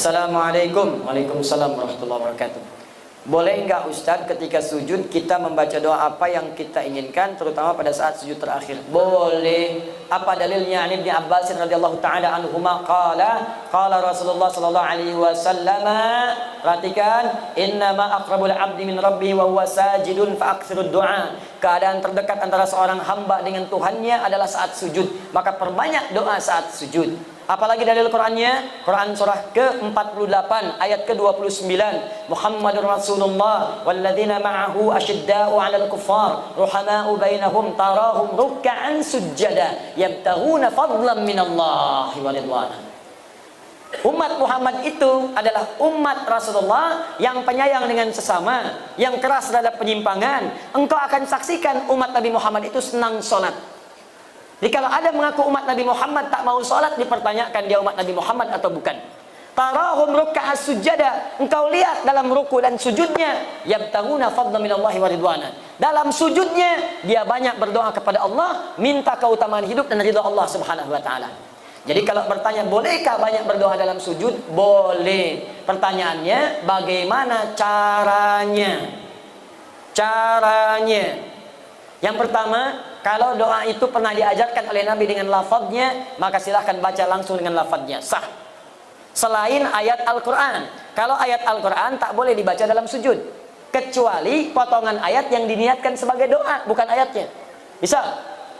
Assalamualaikum. Waalaikumsalam warahmatullahi wabarakatuh. Boleh enggak Ustadz ketika sujud kita membaca doa apa yang kita inginkan, terutama pada saat sujud terakhir? Boleh. Apa dalilnya? Ibnu Abbas radhiyallahu taala anhuma qala Rasulullah sallallahu alaihi wasallam, perhatikan, innama aqrabul abdi min rabbih wa huwa sajidun fa aktsirud du'a. Keadaan terdekat antara seorang hamba dengan Tuhannya adalah saat sujud, maka perbanyak doa saat sujud. Apalagi dalil Qur'annya? Quran surah ke-48 ayat ke-29. Muhammadur Rasulullah walladzina ma'ahu asyidda'u 'alal kuffar ruhama'u bainahum tarahum ruk'an sujada yabtaghuna fadlan minallahi wa ridwana. Umat Muhammad itu adalah umat Rasulullah yang penyayang dengan sesama, yang keras terhadap penyimpangan. Engkau akan saksikan umat Nabi Muhammad itu senang sholat. Jadi kalau ada mengaku umat Nabi Muhammad tak mau sholat, dipertanyakan dia umat Nabi Muhammad atau bukan. Tarahum ruk'a sujada, engkau lihat dalam ruku dan sujudnya, yabtaghuna fadlan minallahi wa ridwana. Dalam sujudnya dia banyak berdoa kepada Allah, minta keutamaan hidup dan ridha Allah Subhanahu wa taala. Jadi kalau bertanya bolehkah banyak berdoa dalam sujud? Boleh. Pertanyaannya bagaimana caranya? Yang pertama, kalau doa itu pernah diajarkan oleh Nabi dengan lafadznya, maka silahkan baca langsung dengan lafadznya, sah. Selain ayat Al-Quran. Kalau ayat Al-Quran tak boleh dibaca dalam sujud, kecuali potongan ayat yang diniatkan sebagai doa, bukan ayatnya. Misal,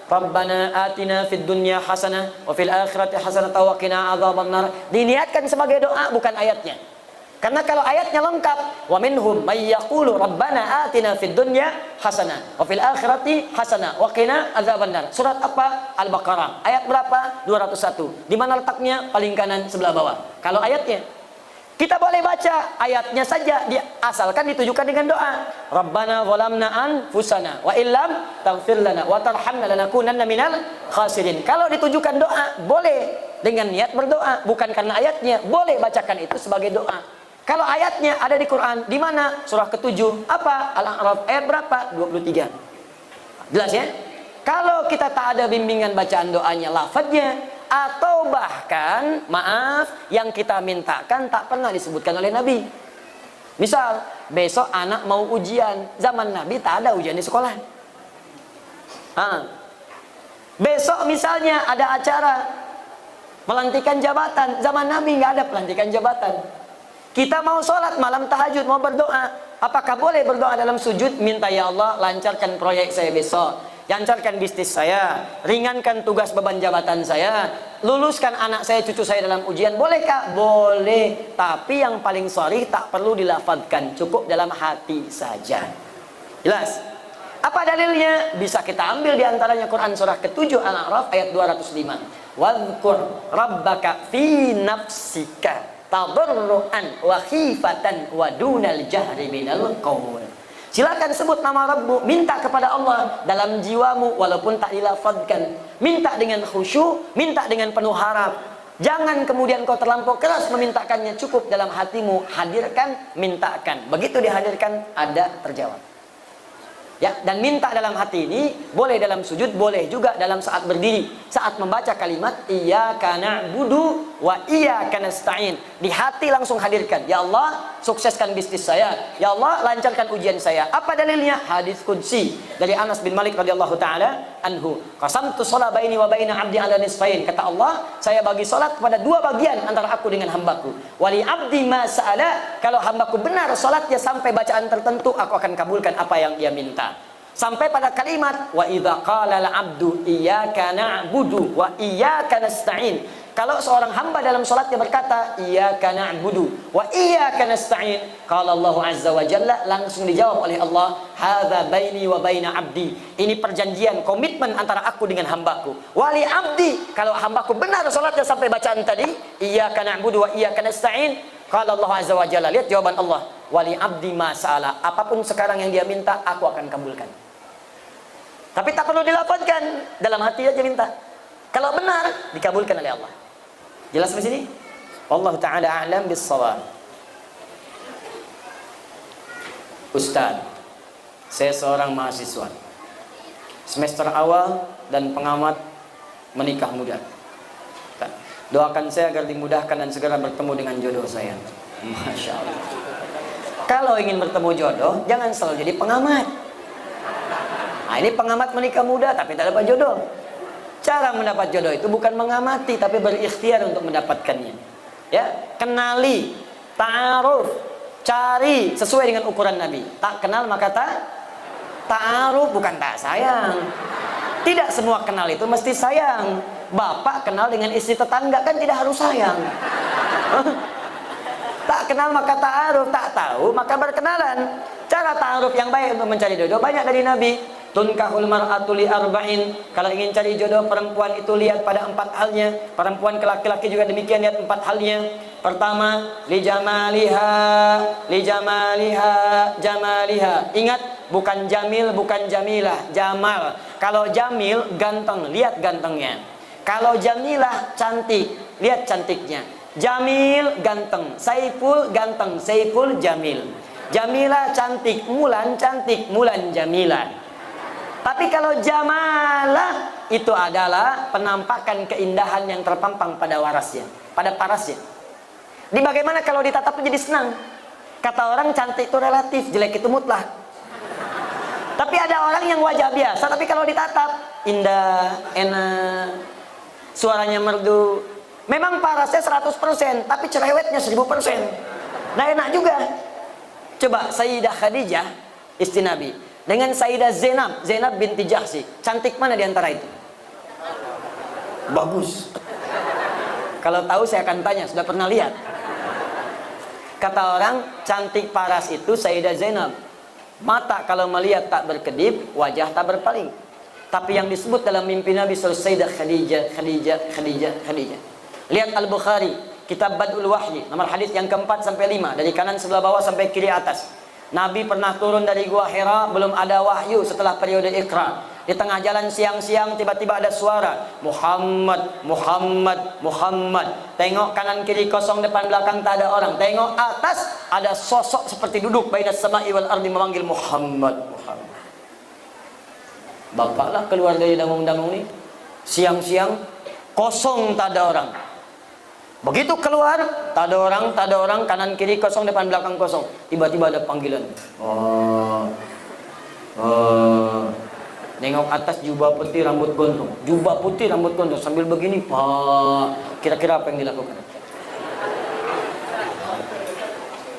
Rabbana atina fid dunya hasanah wa fil akhirati hasanah wa qina adzabannar, diniatkan sebagai doa, bukan ayatnya. Karena kalau ayatnya lengkap, wa minhum may yaqulu rabbana atina fid dunya hasanah wa fil akhirati hasanah wa qina adzabannar. Surat apa? Al-Baqarah. Ayat berapa? 201. Di mana letaknya? Paling kanan sebelah bawah. Kalau ayatnya, kita boleh baca ayatnya saja, asalkan ditujukan dengan doa. Rabbana zalamna anfusana wa illam taghfir lana wa tarhamna lanakunanna minal khasirin. Kalau ditujukan doa, boleh dengan niat berdoa, bukan karena ayatnya. Boleh bacakan itu sebagai doa. Kalau ayatnya ada di Quran, di mana? Surah ke-7, apa? Al-A'raf, ayat berapa? 23. Jelas ya? Kalau kita tak ada bimbingan bacaan doanya, lafadznya, atau bahkan, maaf, yang kita mintakan tak pernah disebutkan oleh Nabi. Misal, besok anak mau ujian, zaman Nabi tak ada ujian di sekolah. Besok misalnya ada acara pelantikan jabatan, zaman Nabi nggak ada pelantikan jabatan. Kita mau sholat malam tahajud, mau berdoa, apakah boleh berdoa dalam sujud? Minta, ya Allah lancarkan proyek saya besok, lancarkan bisnis saya, ringankan tugas beban jabatan saya, luluskan anak saya, cucu saya dalam ujian. Bolehkah? Boleh. Tapi yang paling sharih tak perlu dilafadzkan, cukup dalam hati saja. Jelas? Apa dalilnya? Bisa kita ambil diantaranya Quran surah ke-7 Al-A'raf ayat 205. Wadhkur rabbaka fi nafsika tadarruan wa khifatan wa dunal jahri minal qaul. Silakan sebut nama Rabbu, minta kepada Allah dalam jiwamu walaupun tak dilafadzkan. Minta dengan khusyuk, minta dengan penuh harap. Jangan kemudian kau terlampau keras memintakannya, cukup dalam hatimu, hadirkan, mintakan. Begitu dihadirkan, ada terjawab. Ya, dan minta dalam hati ini boleh dalam sujud, boleh juga dalam saat berdiri, saat membaca kalimat iyyaka na'budu wa iyyaka nasta'in. Di hati langsung hadirkan, ya Allah sukseskan bisnis saya, ya Allah lancarkan ujian saya. Apa dalilnya? Hadis qudsi dari Anas bin Malik radhiyallahu taala anhu. Qasamtu shalah baini wa baina 'abdi 'ala nisfain. Kata Allah, saya bagi salat kepada dua bagian antara aku dengan hambaku. Wali 'abdi ma sa'ala, kalau hambaku benar salatnya sampai bacaan tertentu, aku akan kabulkan apa yang dia minta. Sampai pada kalimat wa idza qala al-'abdu iyyaka na'budu wa iyyaka nasta'in. Kalau seorang hamba dalam salatnya berkata iyyaka na'budu wa iyyaka nasta'in, qala Allah azza wa jalla, langsung dijawab oleh Allah, hadza baini wa baina 'abdi. Ini perjanjian, komitmen antara aku dengan hambaku. Wali 'abdi, kalau hambaku benar salatnya sampai bacaan tadi iyyaka na'budu wa iyyaka nasta'in, qala Allah azza wa jalla, lihat jawaban Allah, wali 'abdi ma sa'ala, apapun sekarang yang dia minta aku akan kabulkan. Tapi tak perlu dilafadzkan, dalam hati aja minta. Kalau benar, dikabulkan oleh Allah. Jelas di sini? Wallahu taala a'lam bis-shawab. Ustaz, saya seorang mahasiswa semester awal dan pengamat menikah muda. Doakan saya agar dimudahkan dan segera bertemu dengan jodoh saya. Masya Allah. Kalau ingin bertemu jodoh, jangan selalu jadi pengamat. Nah, ini pengamat menikah muda tapi tak dapat jodoh. Cara mendapat jodoh itu bukan mengamati, tapi berikhtiar untuk mendapatkannya. Ya, kenali, ta'aruf, cari sesuai dengan ukuran Nabi. Tak kenal maka ta'aruf, bukan tak sayang. Tidak semua kenal itu mesti sayang. Bapak kenal dengan istri tetangga kan tidak harus sayang. Tak kenal maka ta'aruf, tak tahu maka berkenalan. Cara ta'aruf yang baik untuk mencari jodoh banyak dari Nabi. Tunkahul mar'atu li arba'in. Kalau ingin cari jodoh perempuan itu lihat pada 4 halnya. Perempuan ke laki-laki juga demikian, lihat 4 halnya. Pertama, li jamaliha, jamaliha. Ingat, bukan jamil, bukan jamilah, jamal. Kalau jamil ganteng, lihat gantengnya. Kalau jamilah cantik, lihat cantiknya. Jamil ganteng, Saiful ganteng, Saiful jamil. Jamilah cantik, Mulan cantik, Mulan jamilah. Tapi kalau jamalah itu adalah penampakan keindahan yang terpampang pada warasnya, pada parasnya. Di bagaimana kalau ditatap jadi senang? Kata orang cantik itu relatif, jelek itu mutlak. Tapi ada orang yang wajah biasa, tapi kalau ditatap indah, enak, suaranya merdu. Memang parasnya 100%, tapi cerewetnya 1000%. Nah enak juga. Coba Sayyidah Khadijah, istri Nabi, dengan Sayyidah Zainab binti Jahsy, cantik mana di antara itu? Bagus. Kalau tahu saya akan tanya, sudah pernah lihat? Kata orang, cantik paras itu Sayyidah Zainab. Mata kalau melihat tak berkedip, wajah tak berpaling. Tapi yang disebut dalam mimpi Nabi Sayyidah Khadijah. Lihat Al-Bukhari, kitab Badul Wahyi, nomor hadis yang keempat sampai 5, dari kanan sebelah bawah sampai kiri atas. Nabi pernah turun dari Gua Hira, belum ada wahyu setelah periode Iqra. Di tengah jalan siang-siang tiba-tiba ada suara, Muhammad, Muhammad, Muhammad. Tengok kanan kiri kosong, depan belakang tak ada orang. Tengok atas ada sosok seperti duduk bainas sama'i wal ardi memanggil Muhammad, Muhammad. Bapaklah keluar dari damung-damung ini. Siang-siang kosong tak ada orang. Begitu keluar, tak ada orang, kanan kiri kosong, depan belakang kosong. Tiba-tiba ada panggilan. Nengok atas jubah putih rambut gondrong. Jubah putih rambut gondrong sambil begini, Pak. Kira-kira apa yang dilakukan?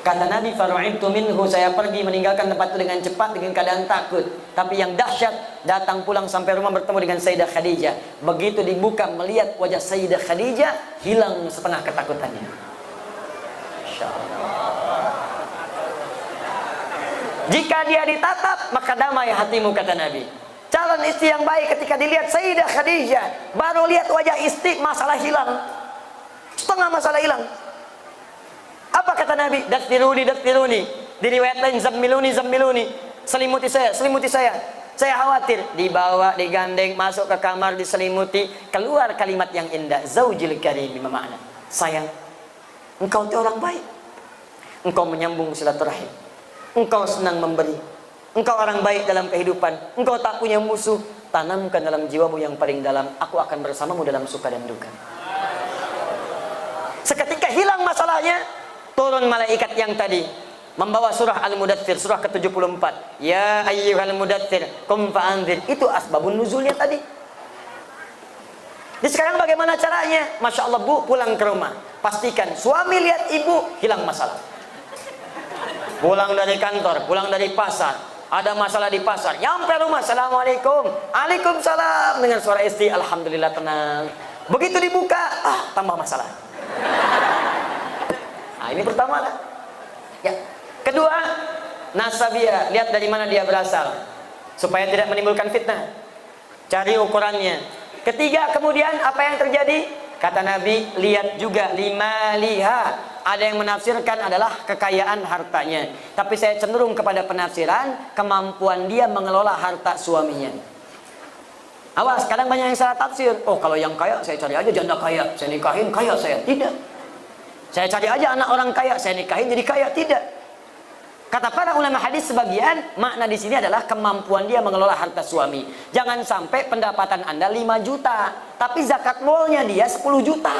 Kata Nabi, faru'ibtu minhu, saya pergi meninggalkan tempat itu dengan cepat dengan keadaan takut. Tapi yang dahsyat, datang pulang sampai rumah bertemu dengan Sayyidah Khadijah. Begitu dibuka melihat wajah Sayyidah Khadijah, hilang setengah ketakutannya. Masya Allah. Jika dia ditatap, maka damai hatimu, kata Nabi. Calon istri yang baik ketika dilihat Sayyidah Khadijah, baru lihat wajah istri, masalah hilang. Setengah masalah hilang. Apa kata Nabi? Dastiruni, dastiruni. Di riwayat lain, zammiluni, zammiluni. Selimuti saya, selimuti saya. Saya khawatir. Dibawa, digandeng, masuk ke kamar, diselimuti. Keluar kalimat yang indah. Zaujil karim, lima makna. Sayang, engkau itu orang baik. Engkau menyambung silaturahim. Engkau senang memberi. Engkau orang baik dalam kehidupan. Engkau tak punya musuh. Tanamkan dalam jiwamu yang paling dalam. Aku akan bersamamu dalam suka dan duka. Seketika hilang masalahnya, turun malaikat yang tadi membawa surah Al-Mudaththir, surah ke-74. Ya ayyuhal mudaththir, qum fa'anzir. Itu asbabun nuzulnya tadi. Jadi sekarang bagaimana caranya? Masya Allah, Bu, pulang ke rumah, pastikan suami lihat ibu, hilang masalah. Pulang dari kantor, pulang dari pasar, ada masalah di pasar, nyampe rumah, Assalamualaikum, Waalaikumsalam, dengan suara istri, Alhamdulillah tenang. Begitu dibuka, tambah masalah. Nah, ini pertama lah. Ya. Kedua, nasabiyah, lihat dari mana dia berasal supaya tidak menimbulkan fitnah. Cari ukurannya. Ketiga, kemudian apa yang terjadi? Kata Nabi, lihat juga lima liha. Ada yang menafsirkan adalah kekayaan hartanya. Tapi saya cenderung kepada penafsiran kemampuan dia mengelola harta suaminya. Awas, kadang banyak yang salah tafsir. Oh, kalau yang kaya saya cari aja janda kaya, saya nikahin kaya saya. Tidak. Saya cari aja anak orang kaya, saya nikahin jadi kaya. Tidak. Kata para ulama hadis sebagian, makna di sini adalah kemampuan dia mengelola harta suami. Jangan sampai pendapatan Anda 5 juta, tapi zakat molnya dia 10 juta.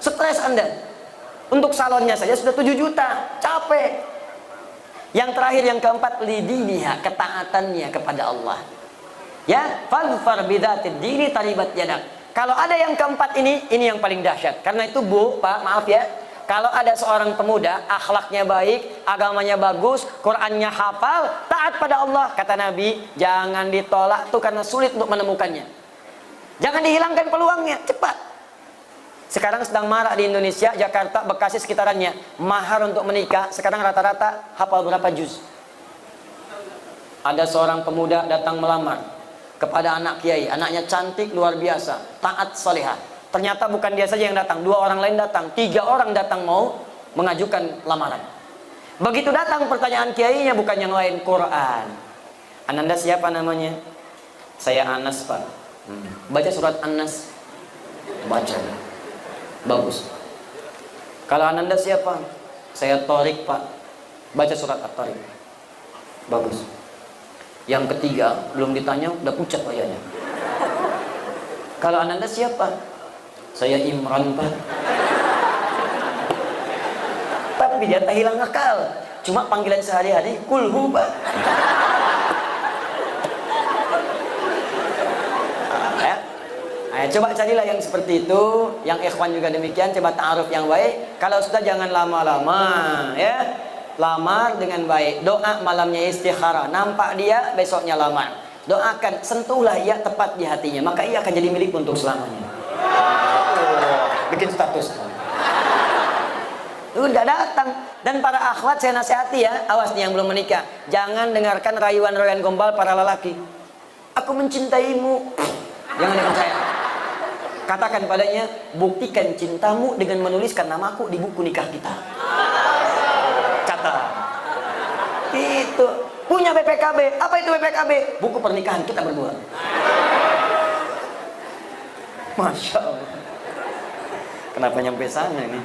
Stres Anda. Untuk salonnya saja sudah 7 juta. Capek. Yang terakhir, yang keempat, lidiniha, ketaatannya kepada Allah. Ya, fadfar bidzatid dini taribat yadak. Kalau ada yang keempat ini yang paling dahsyat. Karena itu Bu, Pak, maaf ya. Kalau ada seorang pemuda, akhlaknya baik, agamanya bagus, Qur'annya hafal, taat pada Allah, kata Nabi, jangan ditolak tuh karena sulit untuk menemukannya. Jangan dihilangkan peluangnya, cepat. Sekarang sedang marak di Indonesia, Jakarta, Bekasi sekitarannya. Mahar untuk menikah sekarang rata-rata hafal berapa juz. Ada seorang pemuda datang melamar kepada anak kiai. Anaknya cantik luar biasa, taat salihah. Ternyata bukan dia saja yang datang, 2 orang lain datang, 3 orang datang mau mengajukan lamaran. Begitu datang pertanyaan kiainya bukan yang lain, Quran. Ananda siapa namanya? Saya Anas, Pak. Baca surat An-Nas. Baca. Bagus. Kalau Ananda siapa? Saya Torik, Pak. Baca surat At-Torik. Bagus. Yang ketiga belum ditanya udah pucat wajahnya. Kalau Ananda siapa? Saya Imran, Pak. Tapi dia tak hilang akal. Cuma panggilan sehari-hari kulhu, Pak. Coba carilah yang seperti itu, yang ikhwan juga demikian, coba ta'aruf yang baik. Kalau sudah jangan lama-lama, ya. Lamar dengan baik, doa malamnya istikharah, nampak dia besoknya lamar. Doakan, sentuhlah ia tepat di hatinya, maka ia akan jadi milik untuk selamanya. Bikin status. Udah datang. Dan para akhwat saya nasihati ya, awas nih yang belum menikah, jangan dengarkan rayuan-rayuan gombal para lelaki. Aku mencintaimu. Jangan dengar saya. Katakan padanya, buktikan cintamu dengan menuliskan namaku di buku nikah kita. Kata. Itu. Punya BPKB. Apa itu BPKB? Buku pernikahan kita berdua. Masya Allah. Kenapa nyampe sana ini?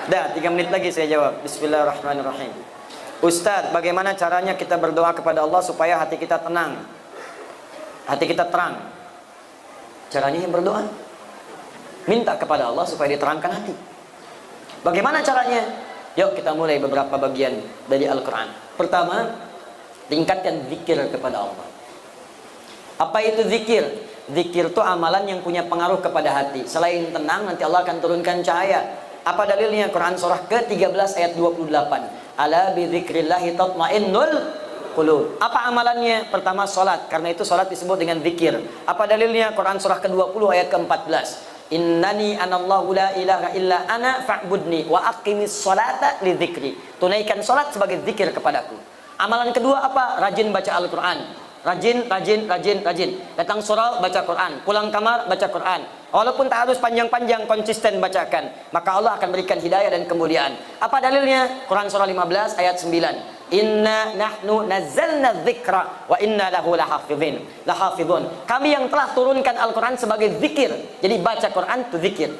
Dah, 3 menit lagi saya jawab. Bismillahirrahmanirrahim. Ustadz, bagaimana caranya kita berdoa kepada Allah supaya hati kita tenang? Hati kita terang. Caranya yang berdoa. Minta kepada Allah supaya diterangkan hati. Bagaimana caranya? Yuk kita mulai beberapa bagian dari Al-Quran. Pertama, tingkatkan zikir kepada Allah. Apa itu zikir? Zikir itu amalan yang punya pengaruh kepada hati. Selain tenang, nanti Allah akan turunkan cahaya. Apa dalilnya? Quran surah ke-13 ayat 28. Ala bi dzikrillahi tatmainnul qulub. Apa amalannya? Pertama salat. Karena itu salat disebut dengan zikir. Apa dalilnya? Quran surah ke-20 ayat ke-14. Innani anallahu la ilaha illa ana fa'budni wa aqimis salata li dzikri. Tunaikan salat sebagai zikir kepadaku. Amalan kedua apa? Rajin baca Al-Quran. Rajin. Datang surau, baca Quran. Pulang kamar, baca Quran. Walaupun tak harus panjang-panjang, konsisten bacakan. Maka Allah akan berikan hidayah dan kemuliaan. Apa dalilnya? Quran surah 15 ayat 9. Inna nahnu nazzalna dzikra wa inna lahu lahafidhun. Kami yang telah turunkan Al-Quran sebagai zikir. Jadi baca Quran itu zikir.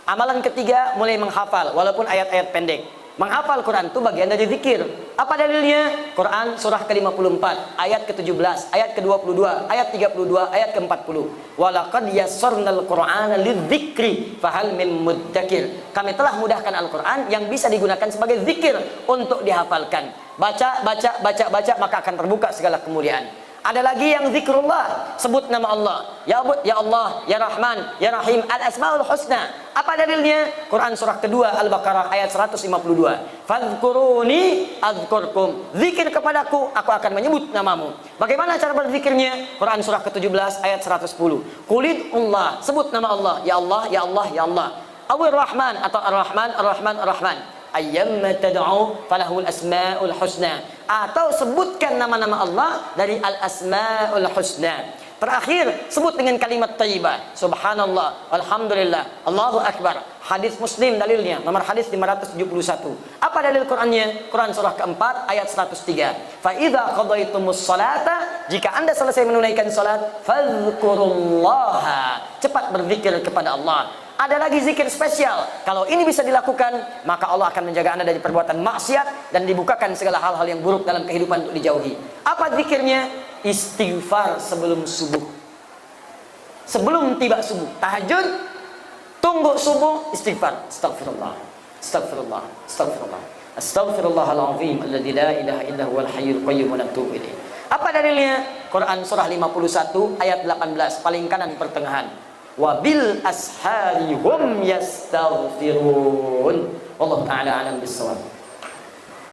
Amalan ketiga, mulai menghafal walaupun ayat-ayat pendek. Menghafal Quran itu bagian dari zikir. Apa dalilnya? Quran surah ke-54 ayat ke-17, ayat ke-22, ayat 32, ayat ke-40. Walaqad yassarnal Qur'ana lidzikri fahal min muddakir. Kami telah mudahkan Al-Quran yang bisa digunakan sebagai zikir untuk dihafalkan. Baca, maka akan terbuka segala kemuliaan. Ada lagi yang zikrullah, sebut nama Allah. Ya Allah, ya Rahman, ya Rahim, al-asmaul husna. Apa dalilnya? Quran surah kedua Al-Baqarah ayat 152. Fadhkuruni adzkurkum. Zikir kepadaku, aku akan menyebut namamu. Bagaimana cara berzikirnya? Quran surah ke-17 ayat 110. Qulillah, sebut nama Allah. Ya Allah, ya Allah, ya Allah. Awir Rahman atau Ar-Rahman, Ar-Rahman, Ar-Rahman. Ayyamma tad'u falahul asmaul husna. Atau sebutkan nama-nama Allah dari al-asmaul husna. Terakhir, sebut dengan kalimat thayyibah. Subhanallah, alhamdulillah, Allahu akbar. Hadis Muslim dalilnya, nomor hadis 571. Apa dalil Qur'annya? Quran surah keempat ayat 103. Fa idza qadaitumus salata, jika Anda selesai menunaikan salat, fadhkurullaha. Cepat berzikir kepada Allah. Ada lagi zikir spesial. Kalau ini bisa dilakukan, maka Allah akan menjaga Anda dari perbuatan maksiat dan dibukakan segala hal-hal yang buruk dalam kehidupan untuk dijauhi. Apa zikirnya? Istighfar sebelum subuh. Sebelum tiba subuh. Tahajud, Tunggu subuh, istighfar. Astagfirullah. Astagfirullah. Astagfirullah. Astaghfirullahaladzim alladzi la ilaha illa huwal hayyul qayyum wa natubu ilaih. Apa dalilnya? Quran surah 51 ayat 18 paling kanan pertengahan. Wa bil ashari hum yastaghfirun. Wallahu taala alam bissawab.